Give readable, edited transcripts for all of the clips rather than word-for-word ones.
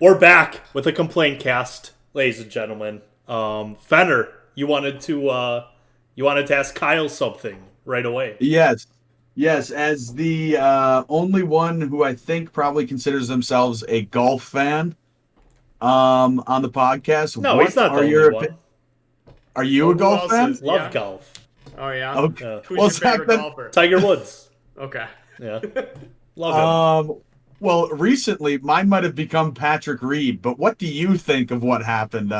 We're back with a complaint cast, ladies and gentlemen. Fenner, you wanted to ask Kyle something right away. Yes. Yes, as the only one who I think probably considers themselves a golf fan on the podcast, No, he's what not the are only your one. are you Well, a who golf else fan? is? Love Yeah. golf. Oh yeah. Okay. Who's Well, your Zach, favorite then, golfer? Tiger Woods. Okay. Yeah, love him. well, recently mine might have become Patrick Reed, but what do you think of what happened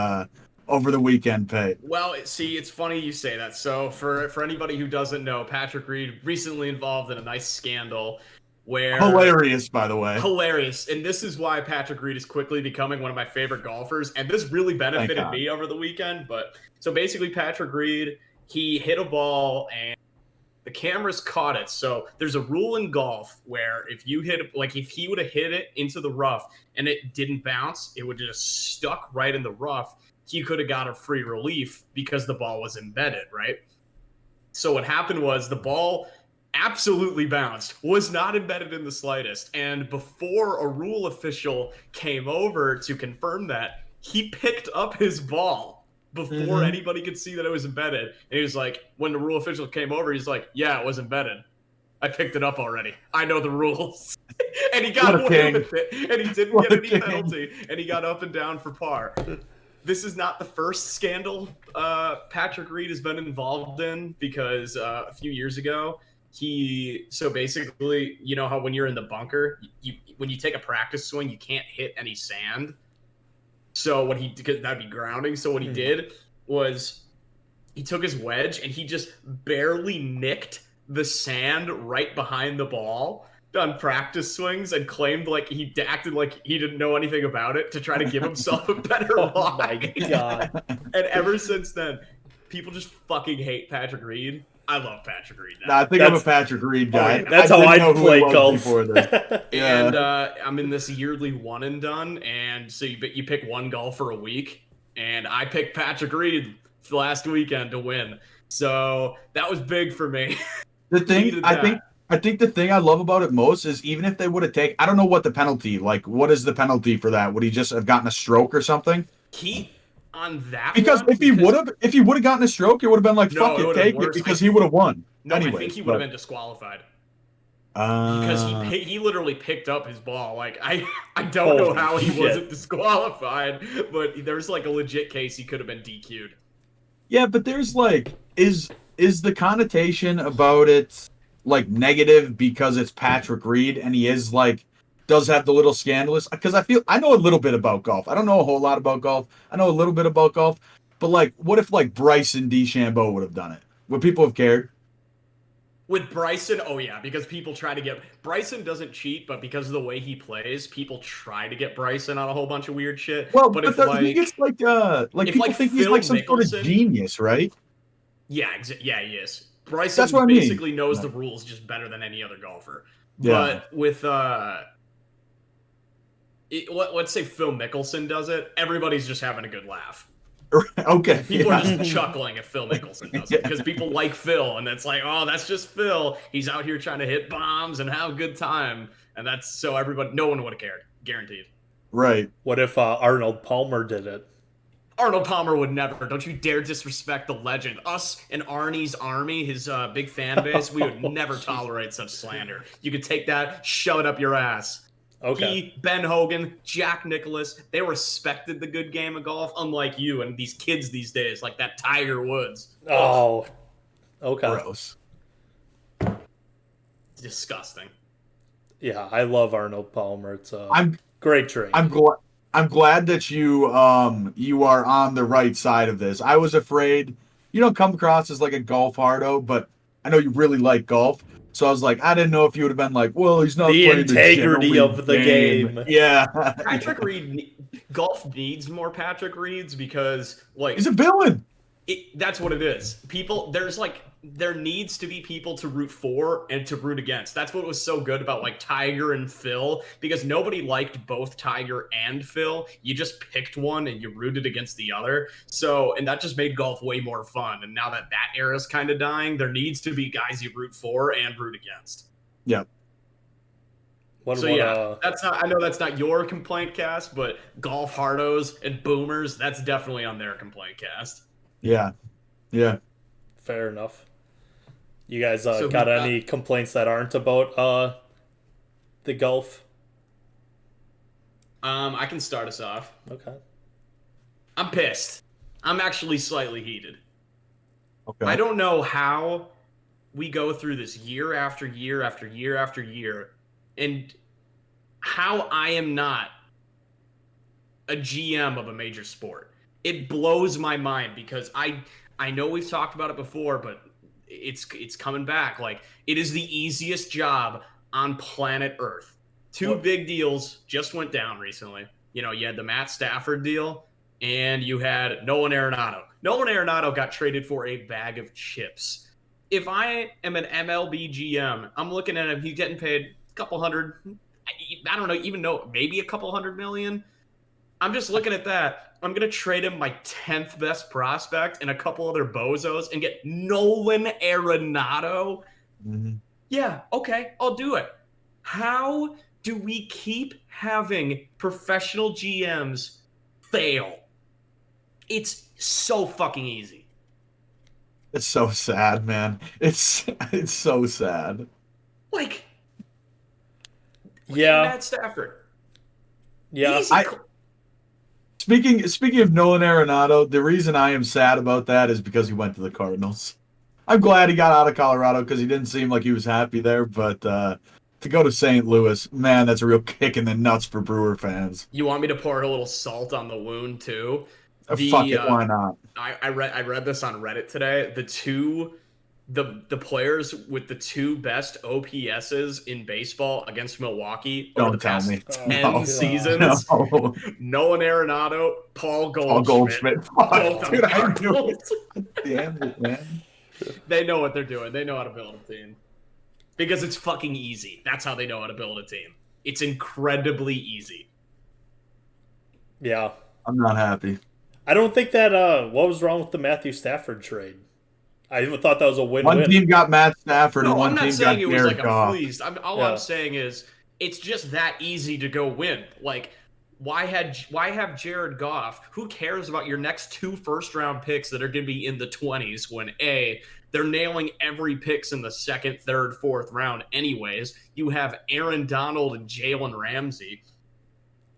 over the weekend, Pate? Well, see, it's funny you say that. So, for anybody who doesn't know, Patrick Reed recently involved in a nice scandal where Hilarious, by the way. hilarious, and this is why Patrick Reed is quickly becoming one of my favorite golfers. And this really benefited God. me over the weekend. But so basically, Patrick Reed, he hit a ball and the cameras caught it. So there's a rule in golf where if you hit, like if he would have hit it into the rough and it didn't bounce, it would have just stuck right in the rough. He could have got a free relief because the ball was embedded, right? So what happened was the ball absolutely bounced, was not embedded in the slightest. And before a rule official came over to confirm that, he picked up his ball before anybody could see that it was embedded. And he was like, when the rule official came over, he's like, yeah, it was embedded. I picked it up already. I know the rules. And he got away with it. And he didn't get any penalty. And he got up and down for par. This is not the first scandal Patrick Reed has been involved in, because a few years ago, so basically, you know how when you're in the bunker, when you take a practice swing, you can't hit any sand. So because that'd be grounding. So what he did was he took his wedge and he just barely nicked the sand right behind the ball on practice swings and claimed like he acted like he didn't know anything about it to try to give himself a better line. Oh my god. And ever since then, people just fucking hate Patrick Reed. I love Patrick Reed now. Nah, I think I'm a Patrick Reed guy. That's how I play golf. Yeah. And I'm in this yearly one and done, and so you pick one golfer a week, and I picked Patrick Reed last weekend to win. So that was big for me. The thing I think the thing I love about it most is even if they would have taken, I don't know what the penalty, like what is the penalty for that? Would he just have gotten a stroke or something? Because if he would have gotten a stroke, it would have been like, fuck it, take it, because he would have won. No, anyway, I think he would have been disqualified. Because he literally picked up his ball. Like I don't know how he wasn't disqualified, but there's like a legit case he could have been DQ'd. Yeah, but there's like, is the connotation about it like negative because it's Patrick Reed and he is like does have the little scandalous? Because I know a little bit about golf. I don't know a whole lot about golf. I know a little bit about golf, but like, what if like Bryson DeChambeau would have done it? Would people have cared? With Bryson, oh yeah, because people try to get Bryson doesn't cheat, but because of the way he plays, people try to get Bryson on a whole bunch of weird shit. Well, but if he gets like people think he's like some sort of genius, right? Yeah, yeah, he is. Bryson That's what basically knows the rules just better than any other golfer. Yeah. But with let's say Phil Mickelson does it, everybody's just having a good laugh. Okay. People are just chuckling if Phil Mickelson does it because people like Phil, and it's like, oh, that's just Phil. He's out here trying to hit bombs and have a good time, and that's so everybody, no one would have cared, guaranteed. Right. What if Arnold Palmer did it? Arnold Palmer would never. Don't you dare disrespect the legend. Us and Arnie's army, his big fan base, we would never tolerate such slander. You could take that, shove it up your ass. Okay. He, Ben Hogan, Jack Nicklaus, they respected the good game of golf, unlike you and these kids these days, like that Tiger Woods. Oh, okay. Gross. Disgusting. Yeah, I love Arnold Palmer. It's great drink. I'm glad that you are on the right side of this. I was afraid you don't come across as like a golf hardo, but I know you really like golf. So I was like, I didn't know if you would have been like, well, he's not the playing integrity of the game. Yeah. Patrick Reed, golf needs more Patrick Reeds because, like, he's a villain. That's what it is. There needs to be people to root for and to root against. That's what was so good about like Tiger and Phil, because nobody liked both Tiger and Phil. You just picked one and you rooted against the other. So, and that just made golf way more fun. And now that era's kind of dying, there needs to be guys you root for and root against. Yep. What? So yeah, that's not. I know that's not your complaint cast, but golf hardos and boomers, that's definitely on their complaint cast. Yeah. Fair enough. You guys So who's got any complaints that aren't about the golf? I can start us off. Okay. I'm pissed. I'm actually slightly heated. Okay. I don't know how we go through this year after year after year after year, and how I am not a GM of a major sport. It blows my mind because I know we've talked about it before, but it's coming back. Like, it is the easiest job on planet Earth. Two big deals just went down recently. You know, you had the Matt Stafford deal, and you had Nolan Arenado. Nolan Arenado got traded for a bag of chips. If I am an MLB GM, I'm looking at him. He's getting paid a couple hundred. I don't know, even know, maybe a couple $100 million. I'm just looking at that. I'm going to trade him my 10th best prospect and a couple other bozos and get Nolan Arenado. Mm-hmm. Yeah, okay, I'll do it. How do we keep having professional GMs fail? It's so fucking easy. It's so sad, man. It's so sad. Like, yeah, Matt Stafford. Yeah, Easy. Speaking of Nolan Arenado, the reason I am sad about that is because he went to the Cardinals. I'm glad he got out of Colorado because he didn't seem like he was happy there, but to go to St. Louis, man, that's a real kick in the nuts for Brewer fans. You want me to pour a little salt on the wound too? Fuck it, why not? I read this on Reddit today. The players with the two best OPSs in baseball against Milwaukee over the past 10 seasons. No. Nolan Arenado, Paul Goldschmidt. Paul Goldschmidt. Fuck, dude, I knew it. Damn it, man. They know what they're doing. They know how to build a team. Because it's fucking easy. That's how they know how to build a team. It's incredibly easy. Yeah. I'm not happy. I don't think that, what was wrong with the Matthew Stafford trade? I even thought that was a win-win. One team got Matt Stafford and one I'm not team saying got it was Jared like Goff. a fleece. I'm saying is it's just that easy to go win. Like, why have Jared Goff? Who cares about your next 2 first-round picks that are going to be in the 20s when A, they're nailing every picks in the 2nd, 3rd, 4th round anyways. You have Aaron Donald and Jalen Ramsey.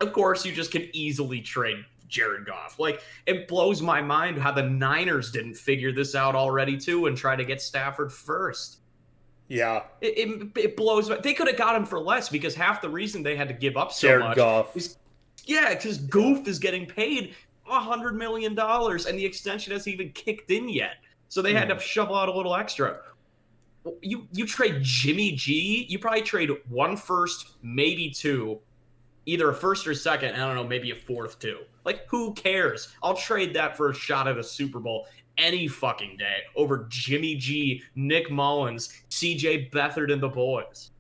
Of course, you just can easily trade Jared Goff. Like, it blows my mind how the Niners didn't figure this out already too and try to get Stafford first. Yeah. It blows my... They could have got him for less because half the reason they had to give up so Jared much Goff. is... Yeah, because Goof is getting paid $100 million and the extension hasn't even kicked in yet. So they had to shovel out a little extra. You trade Jimmy G, you probably trade 1 first, maybe 2, either a 1st or 2nd, I don't know, maybe a 4th too. Like, who cares? I'll trade that for a shot at a Super Bowl any fucking day over Jimmy G, Nick Mullins, CJ Beathard, and the boys.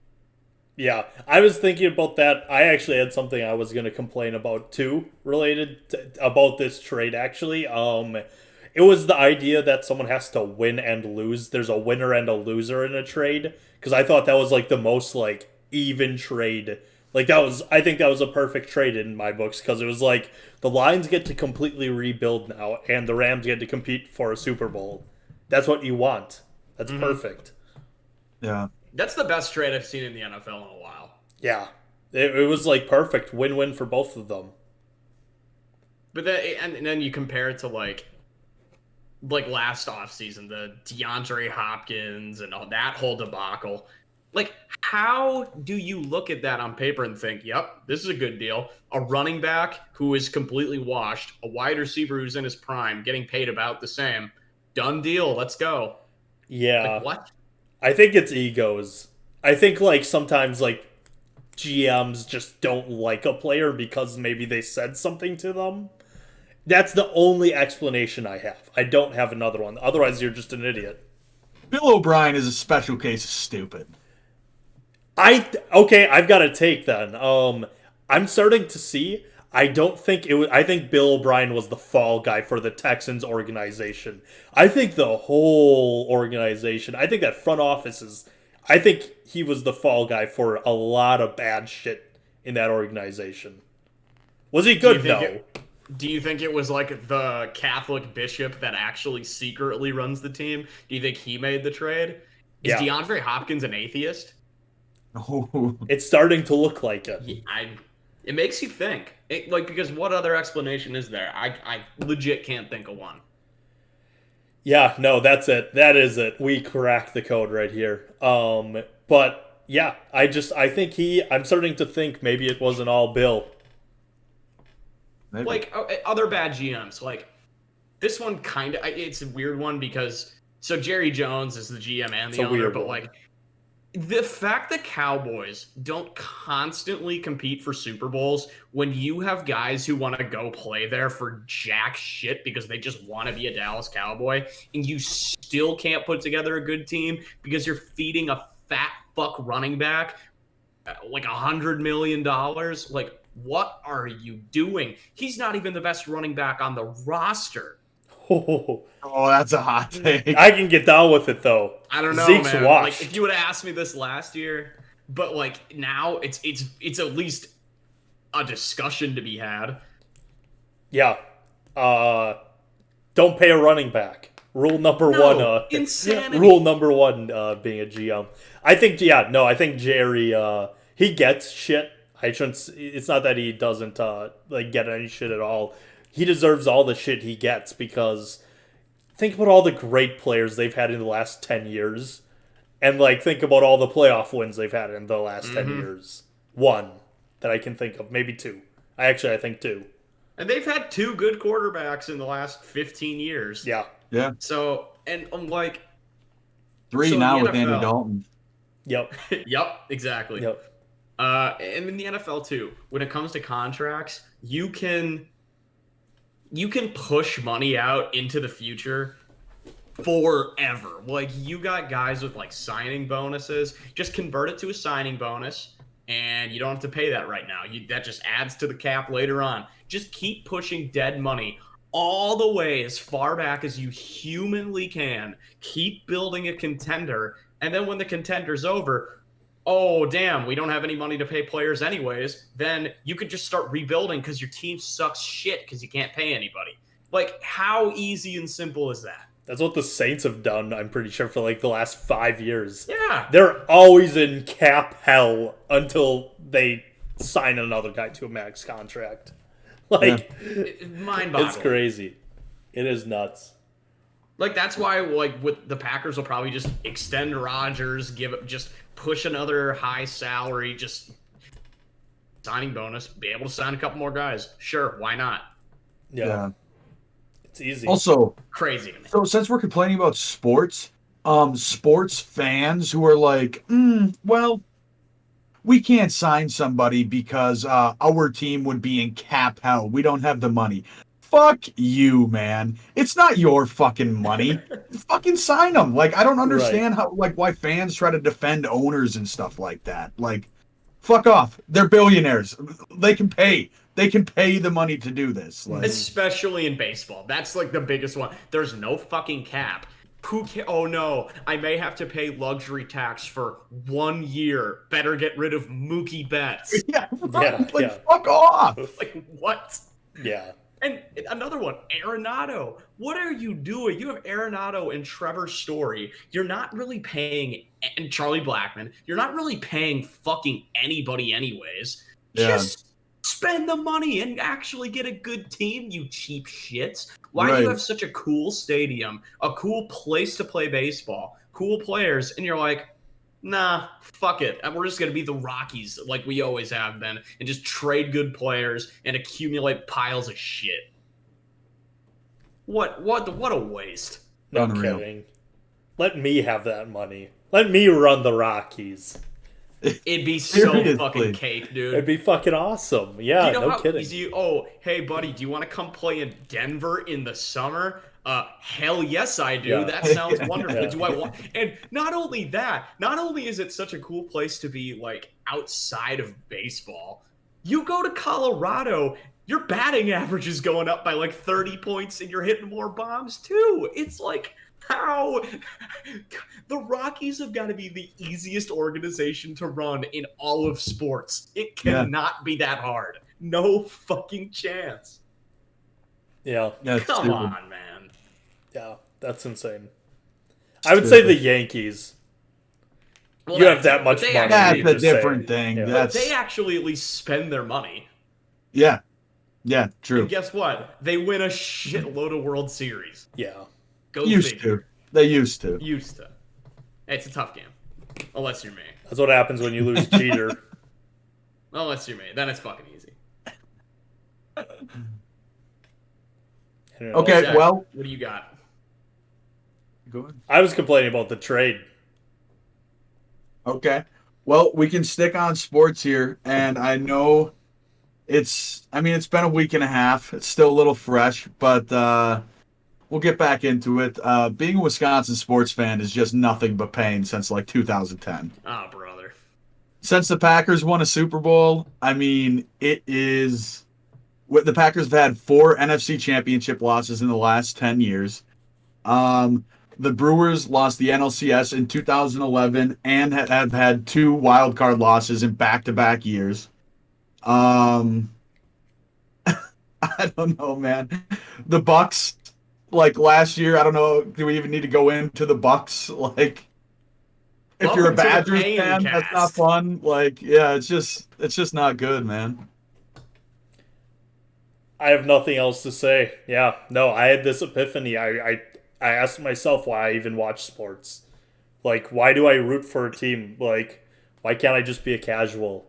Yeah, I was thinking about that. I actually had something I was going to complain about too, about this trade actually. It was the idea that someone has to win and lose. There's a winner and a loser in a trade, because I thought that was like the most like even trade. Like, I think that was a perfect trade in my books, because it was like the Lions get to completely rebuild now and the Rams get to compete for a Super Bowl. That's what you want. That's perfect. Yeah. That's the best trade I've seen in the NFL in a while. Yeah. It was like perfect win-win for both of them. But then you compare it to like last offseason, the DeAndre Hopkins and all that whole debacle. Like, how do you look at that on paper and think, yep, this is a good deal? A running back who is completely washed, a wide receiver who's in his prime, getting paid about the same. Done deal, let's go. Yeah. Like, what? I think it's egos. I think, like, sometimes, like, GMs just don't like a player because maybe they said something to them. That's the only explanation I have. I don't have another one. Otherwise, you're just an idiot. Bill O'Brien is a special case of stupid. Okay, I've got a take then. I'm starting to see. I think Bill O'Brien was the fall guy for the Texans organization. I think the whole organization. I think that front office is. I think he was the fall guy for a lot of bad shit in that organization. Was he good? No. Do you think it was like the Catholic bishop that actually secretly runs the team? Do you think he made the trade? Is DeAndre Hopkins an atheist? Oh. It's starting to look like it. It makes you think. Because what other explanation is there? I legit can't think of one. Yeah, no, that's it. That is it. We cracked the code right here. But yeah, I'm starting to think maybe it wasn't all Bill. Maybe. Like other bad GMs, like this one kind of, it's a weird one because so Jerry Jones is the GM and the owner, but like the fact that Cowboys don't constantly compete for Super Bowls when you have guys who want to go play there for jack shit because they just want to be a Dallas Cowboy, and you still can't put together a good team because you're feeding a fat fuck running back like $100 million. Like, what are you doing? He's not even the best running back on the roster. Oh, that's a hot take. I can get down with it though. I don't know, Zeke's man. washed. Like, if you would have asked me this last year, but like now it's at least a discussion to be had. Yeah. Don't pay a running back. Rule number one. Insanity. Rule number one, being a GM. I think Jerry, he gets shit. It's not that he doesn't get any shit at all. He deserves all the shit he gets because think about all the great players they've had in the last 10 years. And like think about all the playoff wins they've had in the last 10 years. One that I can think of, maybe two. I think two. And they've had two good quarterbacks in the last 15 years. Yeah. Yeah. So, and I'm like 3 now with Andy Dalton. Yep. Yep, exactly. Yep. And in the NFL too, when it comes to contracts, you can push money out into the future forever. Like, you got guys with like signing bonuses. Just convert it to a signing bonus, and you don't have to pay that right now. That just adds to the cap later on. Just keep pushing dead money all the way as far back as you humanly can. Keep building a contender, and then when the contender's over, oh, damn, we don't have any money to pay players anyways, then you could just start rebuilding because your team sucks shit because you can't pay anybody. Like, how easy and simple is that? That's what the Saints have done, I'm pretty sure, for like the last 5 years. Yeah. They're always in cap hell until they sign another guy to a max contract. Like, mind-boggling. It's crazy. It is nuts. Like, that's why, like, with the Packers will probably just extend Rodgers, just push another high salary, just signing bonus, be able to sign a couple more guys. Sure, why not? Yeah. It's easy. Also, crazy to me. So since we're complaining about sports fans who are like, well, we can't sign somebody because our team would be in cap hell. We don't have the money. Fuck you, man. It's not your fucking money. Fucking sign them. Like, I don't understand why fans try to defend owners and stuff like that. Like, fuck off. They're billionaires. They can pay. They can pay the money to do this. Like, especially in baseball. That's like the biggest one. There's no fucking cap. Oh no, I may have to pay luxury tax for 1 year. Better get rid of Mookie Betts. Yeah, fuck off. Like, what? Yeah. And another one, Arenado. What are you doing? You have Arenado and Trevor Story. You're not really paying, and Charlie Blackmon. You're not really paying fucking anybody anyways. Yeah. Just spend the money and actually get a good team, you cheap shits. Why do you have such a cool stadium, a cool place to play baseball, cool players, and you're like, nah, fuck it. We're just going to be the Rockies like we always have been and just trade good players and accumulate piles of shit. What a waste. No kidding. Let me have that money. Let me run the Rockies. It'd be so fucking cake, dude. It'd be fucking awesome. Yeah, you know no kidding. Hey, buddy, do you want to come play in Denver in the summer? Hell yes, I do. Yeah. That sounds wonderful. Do I want? And not only that, not only is it such a cool place to be like outside of baseball, you go to Colorado, your batting average is going up by like 30 points and you're hitting more bombs too. It's like, How? The Rockies have got to be the easiest organization to run in all of sports. It cannot be that hard. No fucking chance. Yeah. Come on, man. Yeah, that's insane. I would say the Yankees. Well, you have that much money. That's a just different saying. thing. Yeah. But they actually at least spend their money. Yeah, true. And guess what? They win a shitload of World Series. Yeah. Go Used figure. to. They used to. Used to. It's a tough game. Unless you're me. That's what happens when you lose Jeter. Unless you're me. Then it's fucking easy. Okay, Jack, well. What do you got? Go ahead. I was complaining about the trade. Okay. Well, we can stick on sports here, and I know it's been a week and a half. It's still a little fresh, but we'll get back into it. Being a Wisconsin sports fan is just nothing but pain since like 2010. Oh, brother. Since the Packers won a Super Bowl, it is. The Packers have had 4 NFC Championship losses in the last 10 years. The Brewers lost the NLCS in 2011 and have had 2 wild card losses in back-to-back years. I don't know, man. The Bucks, like last year, I don't know. Do we even need to go into the Bucks? Like, if you're a Badgers fan, that's not fun. Like, yeah, it's just not good, man. I have nothing else to say. Yeah, no, I had this epiphany. I asked myself why I even watch sports. Like, why do I root for a team? Like, why can't I just be a casual?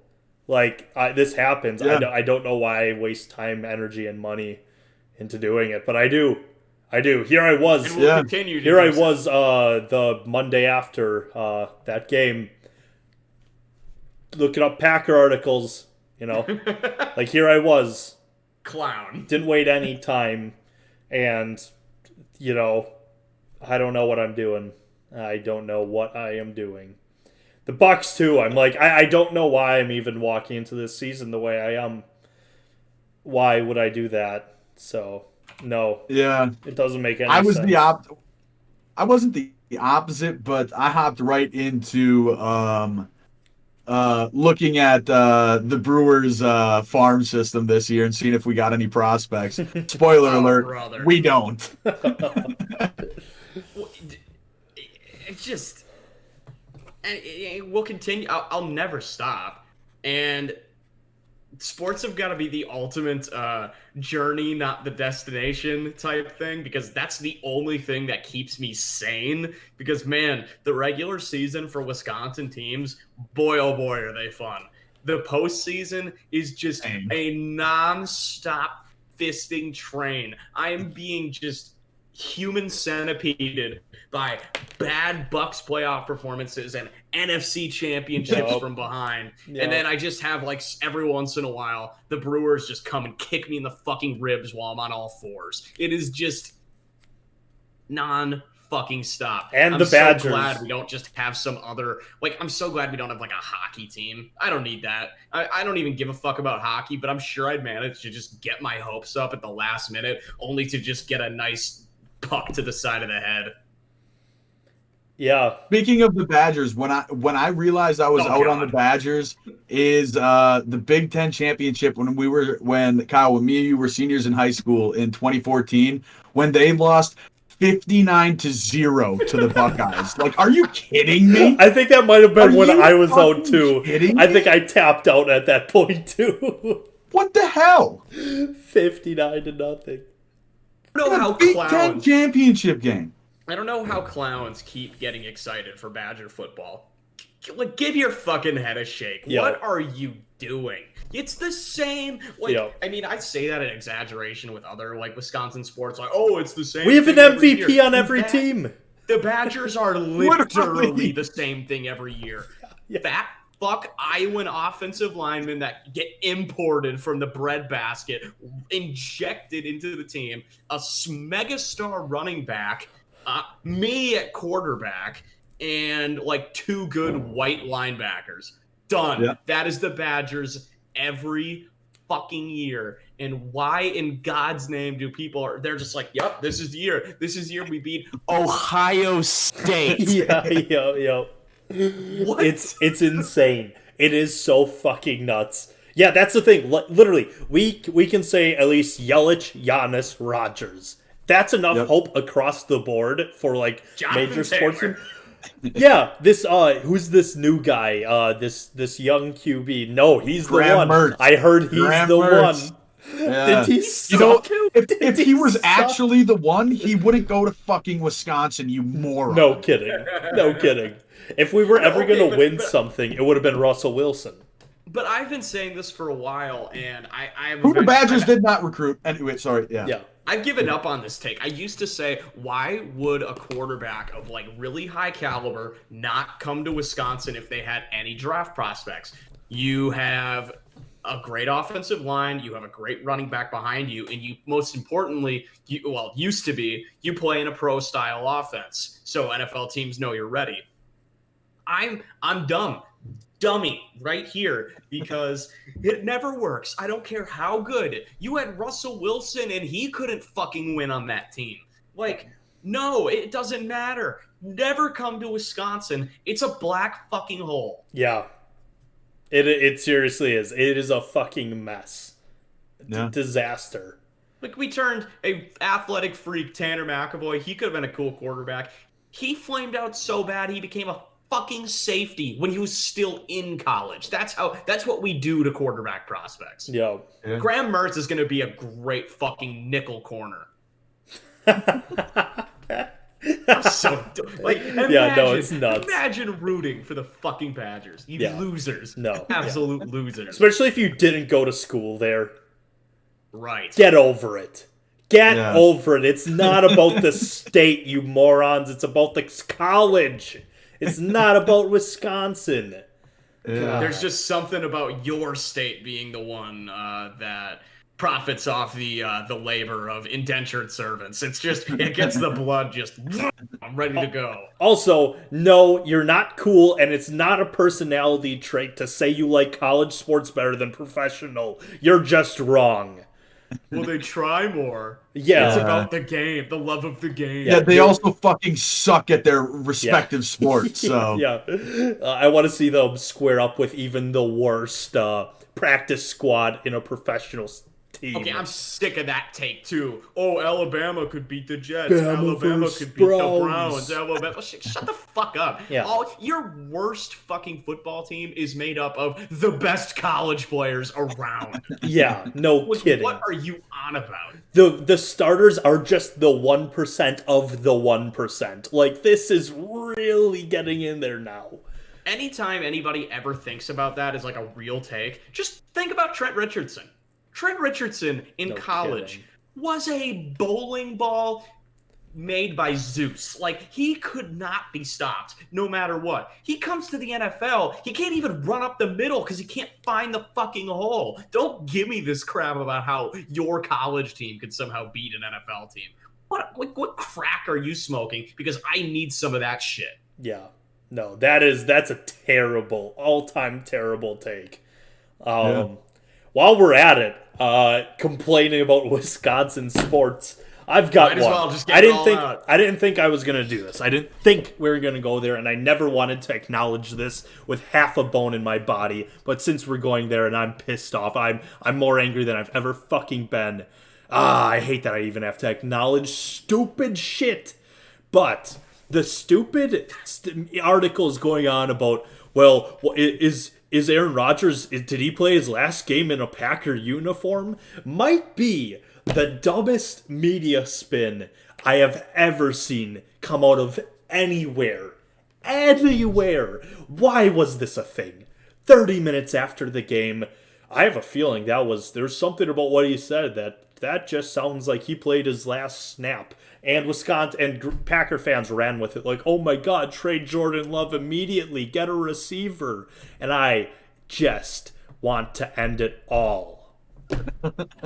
Like, this happens. Yeah. I don't know why I waste time, energy, and money into doing it, but I do. Here I was. And we'll continue to Here I do so. was the Monday after that game, looking up Packer articles, like here I was. Clown. Didn't wait any time, and, I don't know what I'm doing. I don't know what I am doing. The Bucks, too, I'm like, I don't know why I'm even walking into this season the way I am. Why would I do that? So, no. Yeah. It doesn't make any sense. I wasn't the opposite, but I hopped right into looking at the Brewers farm system this year and seeing if we got any prospects. Spoiler alert, brother. we don't. It's just, we'll continue. I'll never stop. And sports have got to be the ultimate journey, not the destination type thing, because that's the only thing that keeps me sane. Because, man, the regular season for Wisconsin teams, boy, oh boy, are they fun. The postseason is just a non-stop fisting train. I am being just human centipeded by bad Bucks playoff performances and NFC championships from behind. Yep. And then I just have, like, every once in a while, the Brewers just come and kick me in the fucking ribs while I'm on all fours. It is just non-fucking stop. And I'm the Badgers. so glad we don't just have some other, like, I'm so glad we don't have, like, a hockey team. I don't need that. I don't even give a fuck about hockey, but I'm sure I'd manage to just get my hopes up at the last minute, only to just get a nice puck to the side of the head. Yeah. Speaking of the Badgers, when I realized I was out on the Badgers is the Big Ten championship when Kyle, when me and you were seniors in high school in 2014, when they lost 59-0 to the Buckeyes. Like, are you kidding me? I think that might have been when I was out too. Kidding I me? think I tapped out at that point too. What the hell? 59-0. I don't know how Big Ten clowns. championship game. I don't know how clowns keep getting excited for Badger football. Like, give your fucking head a shake. Yo. What are you doing? It's the same. Like, Yo. I mean, I say that in exaggeration with other, like, Wisconsin sports. Like, oh, it's the same. We have an thing every MVP year. on every team. The Badgers are literally the same thing every year. Yeah. That fuck Iowan offensive linemen that get imported from the breadbasket, injected into the team, a megastar running back, me at quarterback, and like 2 good white linebackers. Done. Yeah. That is the Badgers every fucking year. And why in God's name do they're just like, yep, this is the year. This is the year we beat Ohio State. Yeah. What? It's insane. It is so fucking nuts. Yeah, that's the thing. Literally, we can say at least Yelich, Giannis, Rogers. That's enough hope across the board for like Jonathan major Taylor. sports. Yeah, this who's this new guy? This young QB. No, he's the Graham one. Mertz. I heard he's Graham the Mertz. one. Yeah. Did he You know, suck? if he was actually the one, he wouldn't go to fucking Wisconsin, you moron. No kidding. No kidding. If we were ever Okay, gonna but- win but- something, it would have been Russell Wilson. But I've been saying this for a while, and Who the Badgers did not recruit. Anyway, sorry. Yeah. Yeah. I've given up on this take. I used to say, why would a quarterback of like really high caliber not come to Wisconsin if they had any draft prospects? You have a great offensive line, you have a great running back behind you, and you most importantly, used to be, you play in a pro style offense. So NFL teams know you're ready. I'm dummy right here because it never works. I don't care how good. You had Russell Wilson and he couldn't fucking win on that team. Like, no, it doesn't matter. Never come to Wisconsin. It's a black fucking hole. Yeah. It seriously is. It is a fucking mess. Yeah. Disaster. Like, we turned a athletic freak, Tanner McAvoy. He could have been a cool quarterback. He flamed out so bad he became a fucking safety when he was still in college. That's what we do to quarterback prospects. Yeah. Graham Mertz is going to be a great fucking nickel corner. I'm so like, it's nuts. Imagine rooting for the fucking Badgers. You losers. No. Absolute losers. Especially if you didn't go to school there. Right. Get over it. Get over it. It's not about the state, you morons. It's about the college. It's not about Wisconsin. Yeah. There's just something about your state being the one that profits off the labor of indentured servants. It's just, it gets the blood just, I'm ready to go. Also, no, you're not cool, and it's not a personality trait to say you like college sports better than professional. You're just wrong. Well, they try more. Yeah. It's about the game, the love of the game. Yeah, they also fucking suck at their respective sports. So I want to see them square up with even the worst practice squad in a professional team. Okay, I'm sick of that take too. Oh, Alabama could beat the Jets. Bama Alabama versus could beat the Browns. Browns. Alabama, shut the fuck up. Yeah. Your worst fucking football team is made up of the best college players around. Yeah, no kidding. What are you on about? The starters are just the 1% of the 1%. Like, this is really getting in there now. Anytime anybody ever thinks about that as like a real take, just think about Trent Richardson. Trent Richardson in college was a bowling ball made by Zeus. Like, he could not be stopped no matter what. He comes to the NFL, he can't even run up the middle because he can't find the fucking hole. Don't give me this crap about how your college team could somehow beat an NFL team. What crack are you smoking? Because I need some of that shit. Yeah. No, that's a terrible, all-time terrible take. While we're at it, complaining about Wisconsin sports, I've got Might as one. well just get it all out. I didn't think I was gonna do this. I didn't think we were gonna go there, and I never wanted to acknowledge this with half a bone in my body. But since we're going there, and I'm pissed off, I'm more angry than I've ever fucking been. I hate that I even have to acknowledge stupid shit. But the stupid article is going on about, well, is Aaron Rodgers, did he play his last game in a Packer uniform? Might be the dumbest media spin I have ever seen come out of anywhere. Anywhere. Why was this a thing? 30 minutes after the game, I have a feeling there's something about what he said that just sounds like he played his last snap. And Wisconsin and Packer fans ran with it like, oh my God, trade Jordan Love immediately, get a receiver. And I just want to end it all.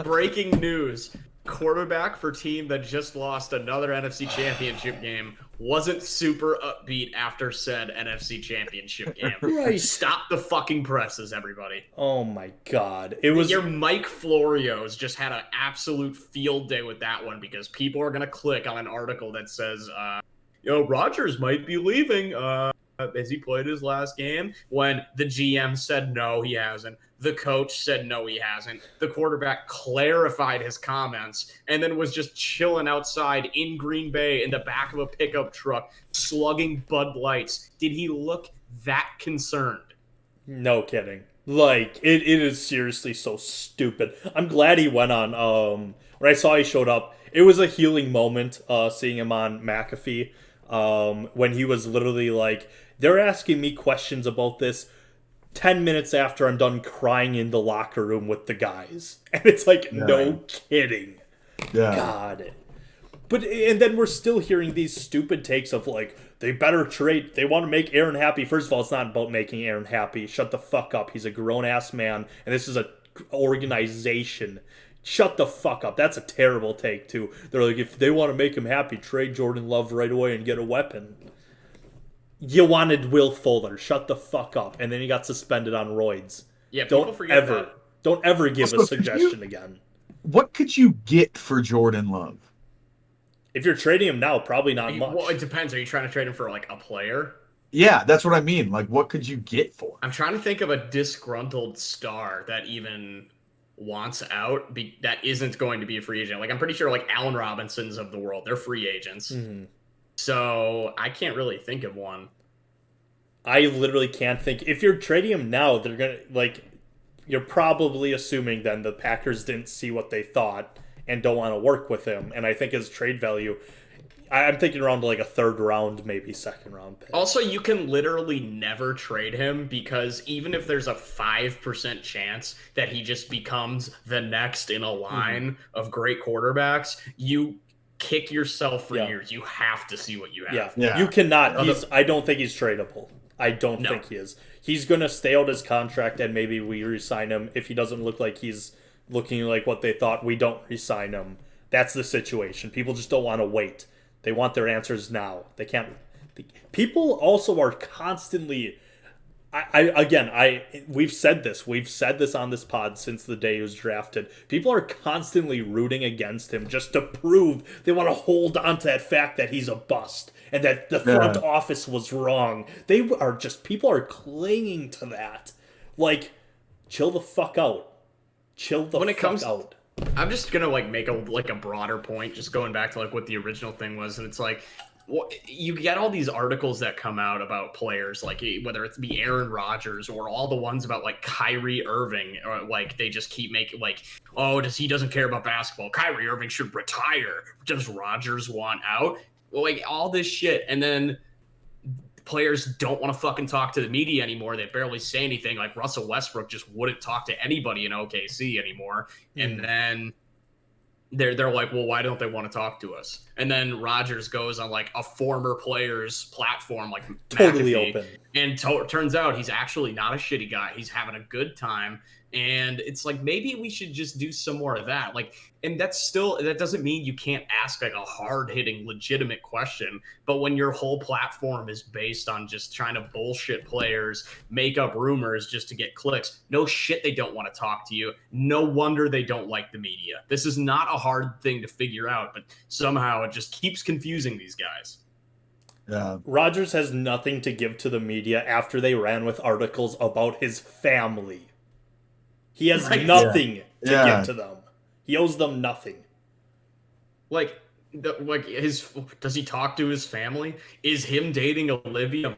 Breaking news. Quarterback for team that just lost another NFC Championship game wasn't super upbeat after said NFC Championship game. Right. Stop the fucking presses, everybody. Oh my god. It was your Mike Florio's just had an absolute field day with that one because people are gonna click on an article that says, Rodgers might be leaving. Has he played his last game? When the GM said no, he hasn't. The coach said no, he hasn't. The quarterback clarified his comments and then was just chilling outside in Green Bay in the back of a pickup truck, slugging Bud Lights. Did he look that concerned? No kidding. Like, it is seriously so stupid. I'm glad he went on. When I saw he showed up, it was a healing moment seeing him on McAfee when he was literally like, they're asking me questions about this 10 minutes after I'm done crying in the locker room with the guys. And it's like, no kidding. Yeah. God. But, and then we're still hearing these stupid takes of like, they better trade, they want to make Aaron happy. First of all, it's not about making Aaron happy. Shut the fuck up. He's a grown-ass man, and this is an organization. Shut the fuck up. That's a terrible take, too. They're like, if they want to make him happy, trade Jordan Love right away and get a weapon. You wanted Will Fuller. Shut the fuck up. And then he got suspended on roids. Yeah, people forget that. Don't ever give a suggestion again. What could you get for Jordan Love? If you're trading him now, probably not much. Well, it depends. Are you trying to trade him for like a player? Yeah, that's what I mean. Like, what could you get for? I'm trying to think of a disgruntled star that even wants out that isn't going to be a free agent. Like, I'm pretty sure like Allen Robinsons of the world, they're free agents. Mm-hmm. So I can't really think of one. I literally can't think. If you're trading him now, they're gonna like. You're probably assuming then the Packers didn't see what they thought and don't want to work with him. And I think his trade value, I'm thinking around like a third round, maybe second round pick. Also, you can literally never trade him because even if there's a 5% chance that he just becomes the next in a line of great quarterbacks, you kick yourself for years. You have to see what you have. Yeah. You cannot. I don't think he's tradable. I don't think he is. He's going to stay out his contract and maybe we re-sign him. If he doesn't look like he's looking like what they thought, we don't re-sign him. That's the situation. People just don't want to wait. They want their answers now. They can't. People also are constantly. We've said this. We've said this on this pod since the day he was drafted. People are constantly rooting against him just to prove they want to hold on to that fact that he's a bust and that the front office was wrong. People are clinging to that. Like, chill the fuck out. Out. I'm just gonna like make a broader point, just going back to like what the original thing was, and it's like, well, you get all these articles that come out about players, like whether it's be Aaron Rodgers or all the ones about like Kyrie Irving, or like they just keep making like, oh, he doesn't care about basketball. Kyrie Irving should retire. Does Rodgers want out? Well, like all this shit, and then players don't want to fucking talk to the media anymore. They barely say anything. Like Russell Westbrook just wouldn't talk to anybody in OKC anymore. And then they're like, well, why don't they want to talk to us? And then Rodgers goes on like a former player's platform, like totally McAfee, open. And turns out he's actually not a shitty guy. He's having a good time. And it's like, maybe we should just do some more of that. Like, and that doesn't mean you can't ask like a hard hitting, legitimate question. But when your whole platform is based on just trying to bullshit players, make up rumors just to get clicks, no shit, they don't want to talk to you. No wonder they don't like the media. This is not a hard thing to figure out, but somehow it just keeps confusing these guys. Yeah. Rodgers has nothing to give to the media after they ran with articles about his family. He has nothing to give to them. He owes them nothing. Does he talk to his family? Is him dating Olivia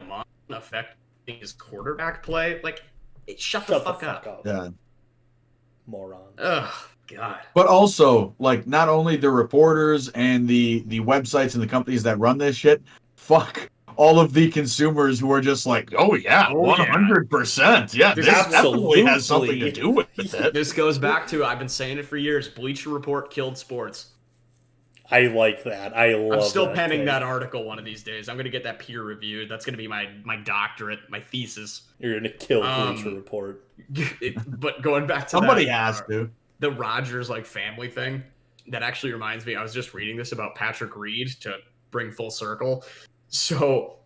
Munn affecting his quarterback play? Like, shut the fuck up. Yeah. Moron. Ugh, God. But also, like, not only the reporters and the websites and the companies that run this shit, fuck all of the consumers who are just like, oh yeah, 100%. Yeah, this definitely has something to do with it. This goes back to, I've been saying it for years, Bleacher Report killed sports. I like that. I'm still penning that article one of these days. I'm going to get that peer reviewed. That's going to be my doctorate, my thesis. You're going to kill Bleacher Report. But going back to somebody has to. The Rodgers like family thing, that actually reminds me, I was just reading this about Patrick Reed to bring full circle. So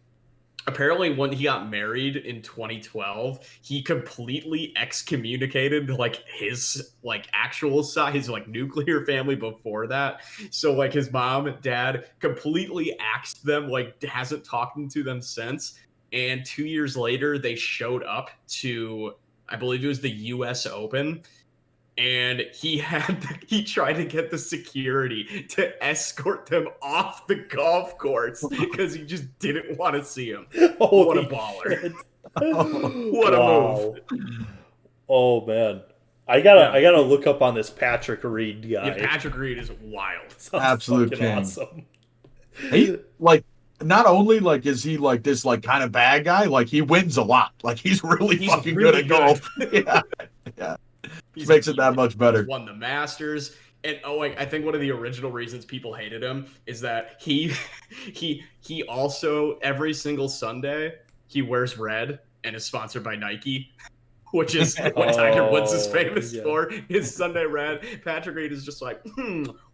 apparently when he got married in 2012, he completely excommunicated like his like actual side, his like nuclear family before that. So like his mom and dad completely axed them, like hasn't talked to them since. And 2 years later, they showed up to, I believe it was the US Open. And he tried to get the security to escort them off the golf course because he just didn't want to see him. What a baller. What a move. Oh man. I gotta look up on this Patrick Reed guy. Yeah, Patrick Reed is wild. Absolute king. Awesome. He like not only like is he like this like kind of bad guy, like he wins a lot. Like he's really fucking really good at golf. Yeah. He makes it that much better. Won the Masters. And I think one of the original reasons people hated him is that he also every single Sunday he wears red and is sponsored by Nike, which is what Tiger Woods is famous for. His Sunday red. Patrick Reed is just like,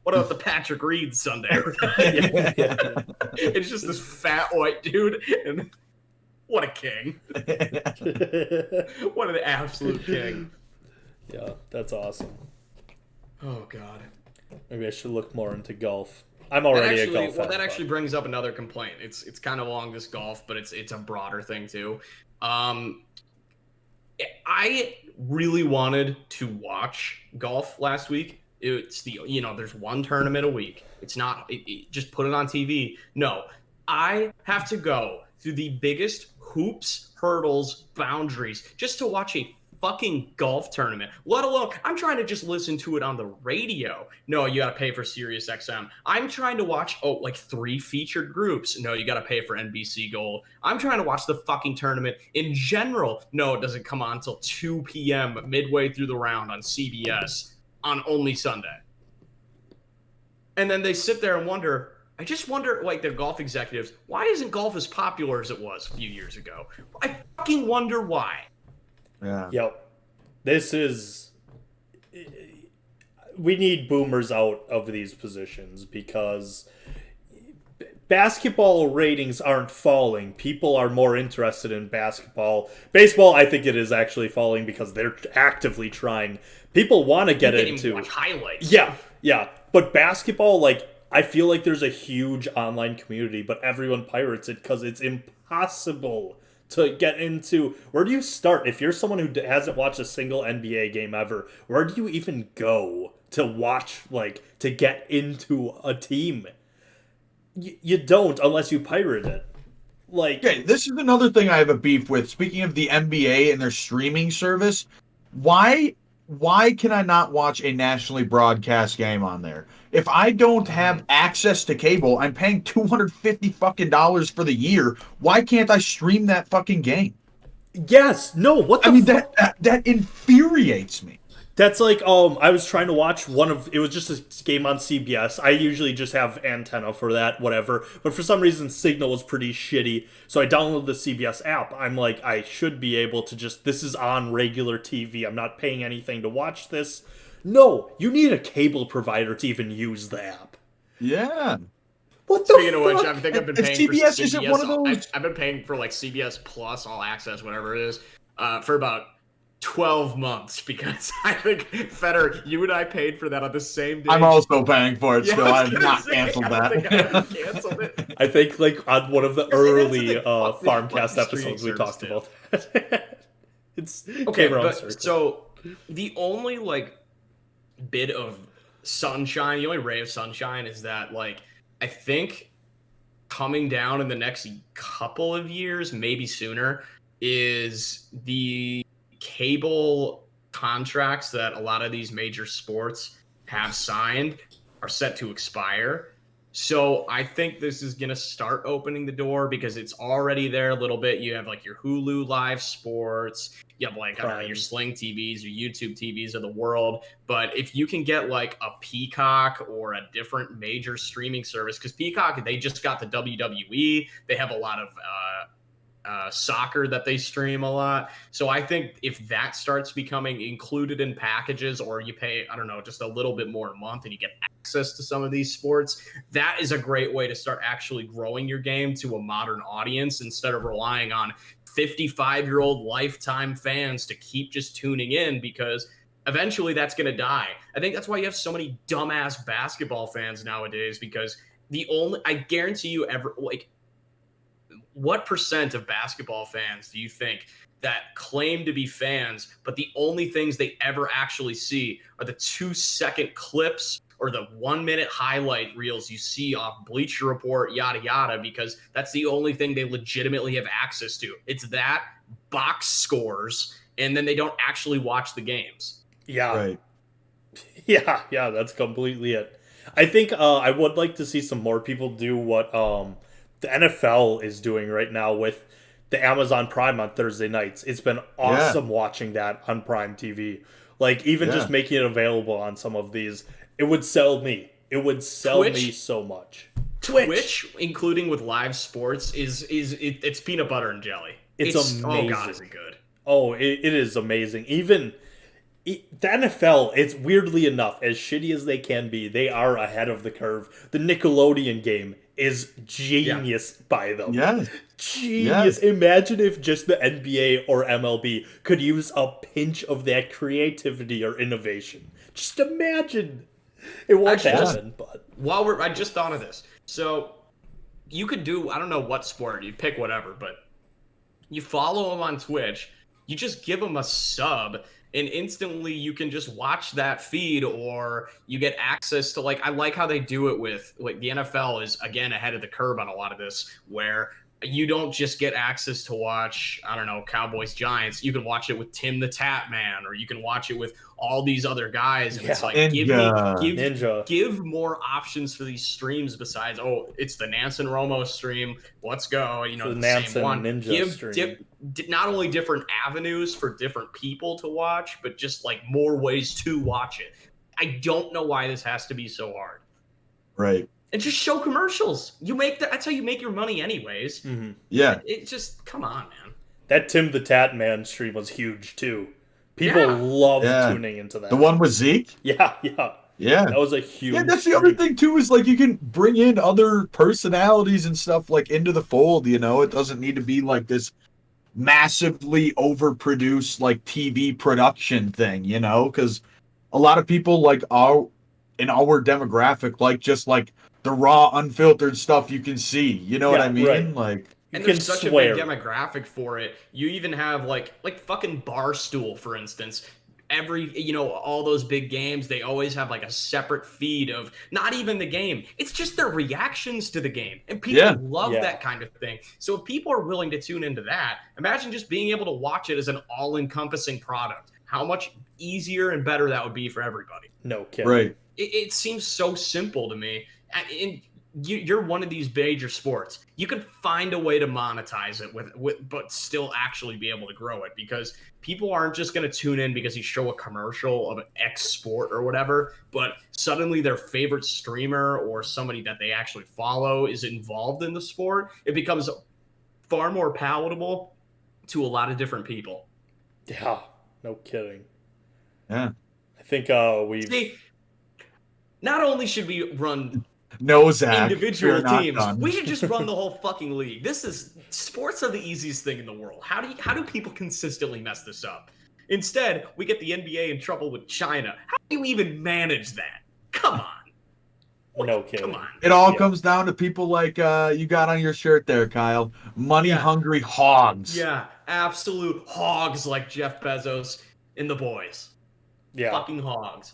what about the Patrick Reed Sunday red? It's just this fat white dude, and what a king! What an absolute king! Yeah, that's awesome. Oh God. Maybe I should look more into golf. I'm already a golf fan. Well, that actually brings up another complaint. It's kind of along this golf, but it's a broader thing too. I really wanted to watch golf last week. It's there's one tournament a week. It's not just put it on TV. No, I have to go through the biggest hoops, hurdles, boundaries just to watch a fucking golf tournament, let alone I'm trying to just listen to it on the radio. No, you got to pay for Sirius XM. I'm trying to watch like 3 featured groups. No, you got to pay for NBC Gold. I'm trying to watch the fucking tournament in general. No, it doesn't come on until 2 p.m. midway through the round on CBS on only Sunday. And then they sit there and wonder, I just wonder, like the golf executives, why isn't golf as popular as it was a few years ago? I fucking wonder why. Yeah. Yep. We need boomers out of these positions because basketball ratings aren't falling. People are more interested in basketball. Baseball, I think it is actually falling because they're actively trying. People want to get into watch highlights. Yeah. But basketball, like, I feel like there's a huge online community, but everyone pirates it because it's impossible to get into. Where do you start? If you're someone who hasn't watched a single NBA game ever, where do you even go to watch, like, to get into a team? You don't unless you pirate it. Like, okay, this is another thing I have a beef with. Speaking of the NBA and their streaming service, why can I not watch a nationally broadcast game on there? If I don't have access to cable, I'm paying $250 fucking for the year. Why can't I stream that fucking game? yes, no, what the that infuriates me. That's like, I was trying to watch it was just a game on CBS. I usually just have antenna for that, whatever. But for some reason, signal was pretty shitty. So I downloaded the CBS app. I'm like, I should be able to this is on regular TV. I'm not paying anything to watch this. No, you need a cable provider to even use the app. Yeah. What the Speaking fuck? of which, I think I've been paying CBS for CBS. isn't one of those. I've been paying for like CBS Plus, All Access, whatever it is, for about 12 months because I think, Feder, you and I paid for that on the same day. I'm also paying for it still. I have not canceled canceled that. I haven't canceled it. I think like on one of the early Farmcast fucking episodes we talked streaming about that. It's okay, came around but circle. so the only like bit of sunshine, the only ray of sunshine is that like I think coming down in the next couple of years, maybe sooner, is the cable contracts that a lot of these major sports have signed are set to expire. So I think this is going to start opening the door because it's already there a little bit. You have like your Hulu Live Sports, you have like your Sling TVs, your YouTube TVs of the world. But if you can get like a Peacock or a different major streaming service, because Peacock, they just got the WWE. They have a lot of soccer that they stream a lot. So I think if that starts becoming included in packages, or you pay, I don't know, just a little bit more a month and you get access to some of these sports, that is a great way to start actually growing your game to a modern audience instead of relying on 55-year-old lifetime fans to keep just tuning in, because eventually that's going to die. I think that's why you have so many dumbass basketball fans nowadays, because I guarantee you what percent of basketball fans do you think that claim to be fans, but the only things they ever actually see are the 2-second clips or the 1-minute highlight reels you see off Bleacher Report, yada, yada, because that's the only thing they legitimately have access to. It's that, box scores, and then they don't actually watch the games. Yeah. Right. Yeah, that's completely it. I think I would like to see some more people do what the NFL is doing right now with the Amazon Prime on Thursday nights. It's been awesome watching that on Prime TV. Like, even just making it available on some of these, it would sell me. It would sell me so much. Twitch, including with live sports, it's peanut butter and jelly. It's amazing. Oh god, is it good? Oh, it is amazing. Even the NFL, it's weirdly enough, as shitty as they can be, they are ahead of the curve. The Nickelodeon game is genius by them. Yes. Genius. Yes. Imagine if just the NBA or MLB could use a pinch of that creativity or innovation. Just imagine. It won't happen, but I just thought of this. So you could do, I don't know what sport, you pick whatever, but you follow them on Twitch, you just give them a sub, and instantly you can just watch that feed, or you get access to, like, I like how they do it with, like, the NFL is, again, ahead of the curve on a lot of this, where you don't just get access to watch, I don't know, Cowboys Giants. You can watch it with Tim the Tap Man, or you can watch it with all these other guys. And it's like, give more options for these streams besides, oh, it's the Nansen Romo stream. Let's go. You know, the Nansen same one. Ninja stream. Not only different avenues for different people to watch, but just like more ways to watch it. I don't know why this has to be so hard. Right. And just show commercials. That's how you make your money anyways. Mm-hmm. Yeah. It just, come on, man. That Tim the Tat Man stream was huge, too. People loved tuning into that. The one with Zeke? Yeah. That was a huge that's the other thing, too, is, like, you can bring in other personalities and stuff, like, into the fold, you know? It doesn't need to be, like, this massively overproduced, like, TV production thing, you know? Because a lot of people, like, in our demographic, like, just, like, the raw, unfiltered stuff you can see. You know what I mean? Right. Like, and there's such a big demographic for it. You even have like fucking Barstool, for instance. All those big games, they always have like a separate feed of not even the game. It's just their reactions to the game. And people love that kind of thing. So if people are willing to tune into that, imagine just being able to watch it as an all-encompassing product. How much easier and better that would be for everybody. No kidding. Right. It seems so simple to me. And you're one of these major sports. You could find a way to monetize it but still actually be able to grow it, because people aren't just going to tune in because you show a commercial of an X sport or whatever, but suddenly their favorite streamer or somebody that they actually follow is involved in the sport. It becomes far more palatable to a lot of different people. Yeah, no kidding. Yeah. I think not only should we run Zach, individual teams, we should just run the whole fucking league. Sports are the easiest thing in the world. How do people consistently mess this up? Instead, we get the NBA in trouble with China. How do you even manage that? Come on. No kidding. Come on. It all comes down to people like you got on your shirt there, Kyle. Money-hungry hogs. Yeah, absolute hogs like Jeff Bezos and the boys. Yeah. Fucking hogs.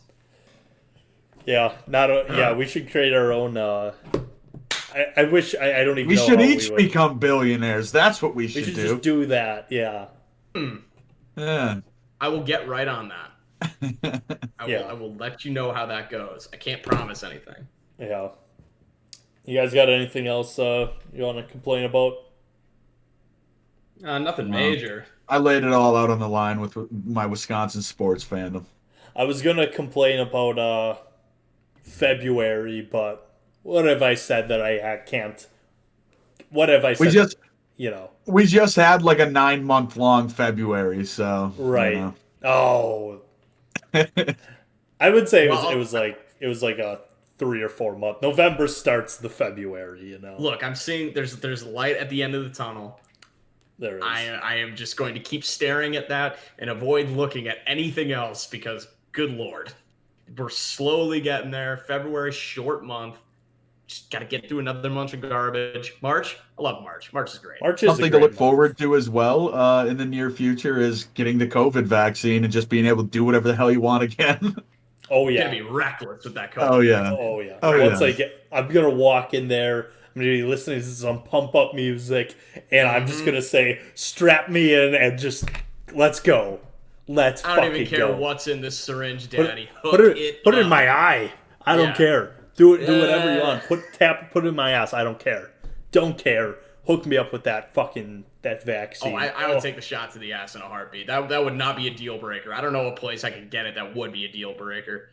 Yeah, we should create our own. I wish I don't even. We know should how each become billionaires. That's what we should do. Just do that. Yeah. Yeah. I will get right on that. I will let you know how that goes. I can't promise anything. Yeah. You guys got anything else you want to complain about? Nothing major. I laid it all out on the line with my Wisconsin sports fandom. I was gonna complain about February, but what have I said that I can't? What have I said? We just had like a 9-month long February, so Right. Oh, I would say Well, it was like a 3 or 4 month. November starts the February. look, I'm seeing there's light at the end of the tunnel. There is. I am just going to keep staring at that and avoid looking at anything else because, good lord, we're slowly getting there. February, short month. Just got to get through another month of garbage. March, I love March. March is great. March is Something to look forward to as well in the near future is getting the COVID vaccine and just being able to do whatever the hell you want again. Oh yeah. Gonna be reckless with that COVID. Oh yeah. Oh yeah. Oh, Once yeah. I'm gonna walk in there. I'm gonna be listening to some pump up music, and I'm just gonna say, "Strap me in and just let's go. Let's I don't fucking even care go. what's in this syringe, Daddy. Put it in my eye. I don't Yeah. care. Do whatever you want. Put it in my ass. I don't care. Don't care. Hook me up with that vaccine. Oh, I would take the shot to the ass in a heartbeat. That would not be a deal breaker. I don't know a place I could get it that would be a deal breaker.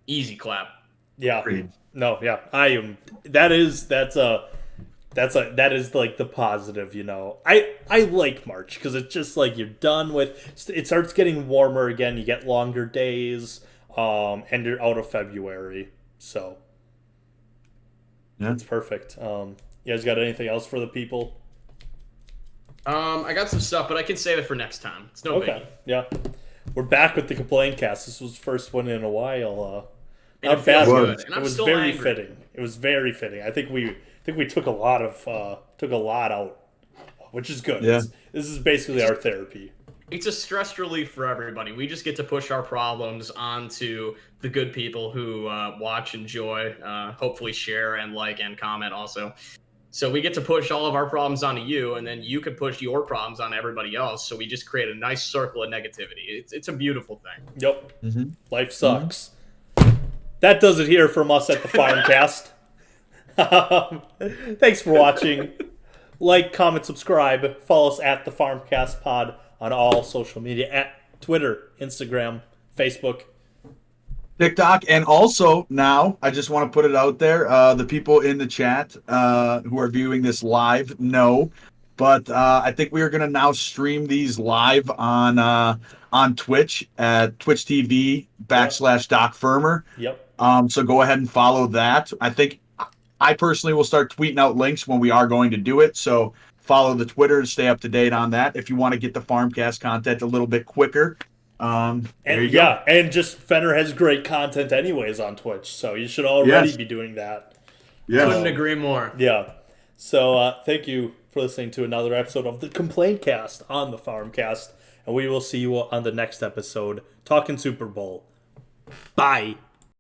Easy clap. Yeah. Agreed. No, yeah. I am. That is like the positive, I like March because it's just like you're done with. It starts getting warmer again. You get longer days, and you're out of February, so Yeah. it's perfect. You guys got anything else for the people? I got some stuff, but I can save it for next time. It's no biggie. Yeah. We're back with the Complaintcast. This was the first one in a while. And it Not feels bad. good, and It I'm was still very angry. fitting. It was very fitting. I think we took a lot out, which is good. Yeah. This is basically our therapy. It's a stress relief for everybody. We just get to push our problems onto the good people who watch, enjoy, hopefully share and like and comment also. So we get to push all of our problems onto you, and then you can push your problems on everybody else. So we just create a nice circle of negativity. It's a beautiful thing. Yep. Mhm. Life sucks. That does it here from us at the Farmcast. Thanks for watching. Like, comment, subscribe. Follow us at the Farmcast Pod on all social media at Twitter, Instagram, Facebook. TikTok, and also now I just want to put it out there. The people in the chat who are viewing this live know, but I think we are going to now stream these live on Twitch at Twitch TV /Doc Firmer. Yep. So go ahead and follow that. I think I personally will start tweeting out links when we are going to do it. So follow the Twitter to stay up to date on that if you want to get the Farmcast content a little bit quicker. There you go. And just Fenner has great content anyways on Twitch, so you should already be doing that. Yes. Couldn't agree more. Yeah. So thank you for listening to another episode of the Complaintcast on the Farmcast, and we will see you on the next episode talking Super Bowl. Bye.